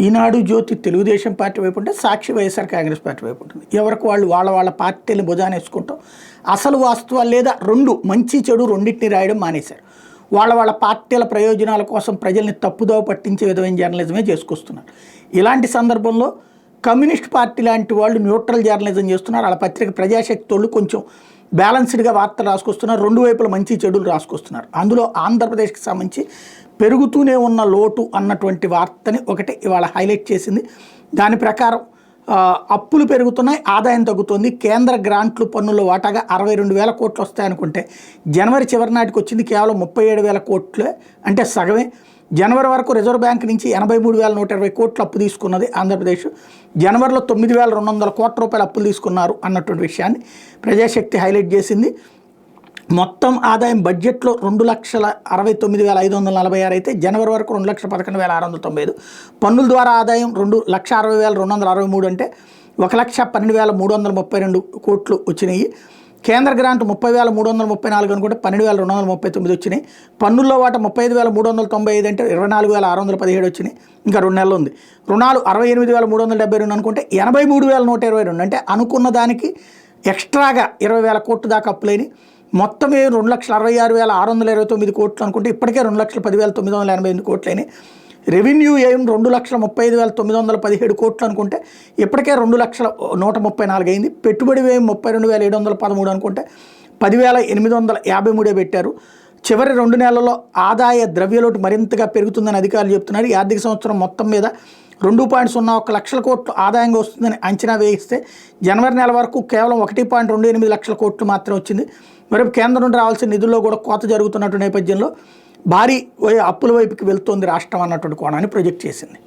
ఈనాడు జ్యోతి Telugu Desam party వైపు ఉంటే సాక్షి YSR Congress party వైపు ఉంటుంది. ఎవరికి వాళ్ళు వాళ్ళ పార్టీని భుజాన్ని వేసుకుంటాం. అసలు వాస్తవాలు లేదా రెండు మంచి చెడు రెండింటిని రాయడం మానేశారు. వాళ్ళ పార్టీల ప్రయోజనాల కోసం ప్రజల్ని తప్పుదోవ పట్టించే విధమైన జర్నలిజమే చేసుకొస్తున్నారు. ఇలాంటి సందర్భంలో కమ్యూనిస్ట్ పార్టీ లాంటి వాళ్ళు న్యూట్రల్ జర్నలిజం చేస్తున్నారు. వాళ్ళ పత్రిక ప్రజాశక్తి వాళ్ళు కొంచెం బ్యాలెన్స్డ్గా వార్తలు రాసుకొస్తున్నారు. రెండు వైపుల మంచి చెడులు రాసుకొస్తున్నారు. అందులో ఆంధ్రప్రదేశ్కి సంబంధించి పెరుగుతూనే ఉన్న లోటు అన్నటువంటి వార్తని ఒకటి ఇవాళ హైలైట్ చేసింది. దాని ప్రకారం అప్పులు పెరుగుతున్నాయి, ఆదాయం తగ్గుతుంది. కేంద్ర గ్రాంట్లు పన్నుల వాటాగా 62,000 కోట్లు వస్తాయనుకుంటే జనవరి చివరి నాటికి వచ్చింది కేవలం 37,000 కోట్లే, అంటే సగమే. జనవరి వరకు రిజర్వ్ బ్యాంక్ నుంచి 83,120 కోట్లు అప్పు తీసుకున్నది ఆంధ్రప్రదేశ్. జనవరిలో 9,200 కోట్ల రూపాయలు అప్పులు తీసుకున్నారు అన్నటువంటి విషయాన్ని ప్రజాశక్తి హైలైట్ చేసింది. మొత్తం ఆదాయం బడ్జెట్లో 2,69,546 అయితే జనవరి వరకు 2,11,695. పన్నుల ద్వారా ఆదాయం 2,60,263 అంటే 1,12,332 కోట్లు వచ్చినాయి. కేంద్ర గ్రాంట్ 30,334 అనుకుంటే 12,239 వచ్చినాయి. పన్నుల్లో వాట 35,395 అంటే 24,617 వచ్చినాయి. ఇంకా 2 నెలలు ఉంది. రుణాలు 68,372 అనుకుంటే 83,122 అంటే అనుకున్న దానికి ఎక్స్ట్రాగా 20,000 కోట్లు దాకా అప్పులైనవి. మొత్తమే 2,66,629 కోట్లు అనుకుంటే ఇప్పటికే 2,10,988 కోట్లైనాయి. రెవెన్యూ ఏం 2,35,917 కోట్లు అనుకుంటే ఇప్పటికే 2,134,000 అయింది. పెట్టుబడి వ్యయం 32,713 అనుకుంటే 10,853 పెట్టారు. చివరి 2 నెలల్లో ఆదాయ ద్రవ్యలోటు మరింతగా పెరుగుతుందని అధికారులు చెప్తున్నారు. ఈ ఆర్థిక సంవత్సరం మొత్తం మీద 2.01 లక్షల కోట్లు ఆదాయంగా వస్తుందని అంచనా వేయిస్తే జనవరి నెల వరకు కేవలం 1.28 లక్షల కోట్లు మాత్రమే వచ్చింది. మరి కేంద్రం నుండి రావాల్సిన నిధుల్లో కూడా కోత జరుగుతున్నటువంటి నేపథ్యంలో భారీ అప్పుల వైపుకి వెళ్తోంది రాష్ట్రం అన్నటువంటి కోణాన్ని ప్రొజెక్ట్ చేసింది.